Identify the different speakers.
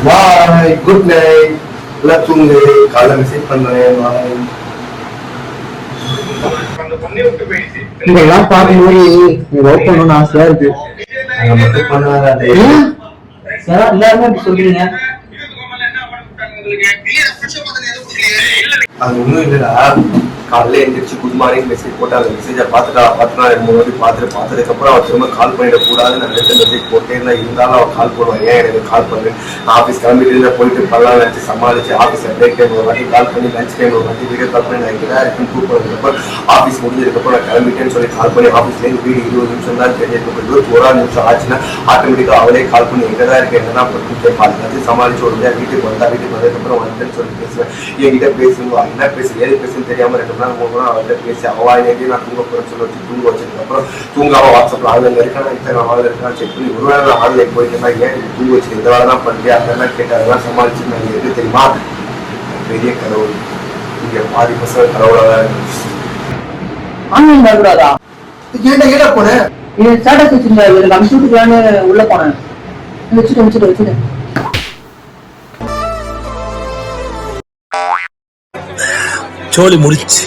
Speaker 1: பாய், good night. எல்லாம் தூங்கு. காலைல மெசேஜ் பண்றேன். பாய்.
Speaker 2: இதெல்லாம் பார்க்கும்போது ஒர்க் பண்ணணும்னு ஆசையா இருக்கு.
Speaker 1: அதை மட்டும் பண்ணாதே.
Speaker 2: எல்லாருமே அப்படி சொல்றீங்க.
Speaker 1: அது ஒண்ணும் இல்லடா. காலையில எந்திரிச்சு குட் மார்னிங் மெசேஜ் போட்டு அந்த மெசேஜை பார்த்துட்டா 10 நாள் 2 வாட்டி பார்த்ததுக்கப்புறம் அவன் திரும்ப கால் பண்ணிடக்கூடாது. நான் அடுத்த மெசேஜ் போட்டே இருந்தா இருந்தாலும் அவன் கால் பண்ணுவான். ஏன் எனக்கு கால் பண்ணு, ஆஃபீஸ் கிளம்பிட்டு போயிட்டு பண்ணலாம் நினச்சி சமாளிச்சு ஆஃபீஸில் பிரேக் டைம் ஒரு வாட்டி கால் பண்ணி, லஞ்ச் டைம் ஒரு வாட்டி வீடியோ கால் பண்ணி நான் இங்கே தான் இருக்குன்னு கூப்பிடுறதுக்கப்புறம் ஆஃபீஸ் முடிஞ்சதுக்கப்புறம் நான் கிளம்பிட்டேன்னு சொல்லி கால் பண்ணி ஆஃபீஸ்லேருந்து வீடு 20 நிமிஷம் தான் தெரிஞ்சிருக்கும். 21 நிமிஷம் ஆச்சுன்னா ஆட்டோமேட்டிக்காக அவளே கால் பண்ணி எங்கே தான் இருக்கேன் என்னன்னா கேட்பாள். எல்லாத்தையும் சமாளிச்சு ஒரு வீட்டுக்கு வந்ததுக்கப்புறம் வந்துட்டேன்னு சொல்லி பேசுவேன். என்கிட்ட பேசுங்க என்ன பேசு ஏது பேசுன்னு தெரியாமல் 2 மணி நேரம் 3 மணி நேரம் அவள்கிட்ட பேசி அவாயிலேயே நான் தூங்க போறேன்னு சொல்லி வச்சு தூங்க வச்சதுக்கப்புறம் தூங்காம வாட்ஸ்அப்ல ஆன்லைன்ல இருக்கேன், இத்தனை ஆன்லைன் இருக்கான்னு செக் பண்ணி ஒருவேளை நான் ஆன்லைன் போயிட்டேன்னா ஏன் தூங்க வச்சு இந்த வேலை தான் பண்றியா அதெல்லாம் கேட்டு அதெல்லாம் சமாளிச்சு நான் எது தெரியுமா பெரிய கடவுள். இங்க பாதி பசங்க கடவுளா தான் இருக்கு.
Speaker 2: ஆன்லைன் வரக்கூடாதா?
Speaker 1: ஏடா போனேன்
Speaker 2: இது ஸ்டேட்டஸ் வச்சிருந்தாரு, எனக்கு அனுப்பிச்சுட்டுக்கலான்னு உள்ள போனேன். வச்சுட்டு
Speaker 3: சோலி முடிச்சு.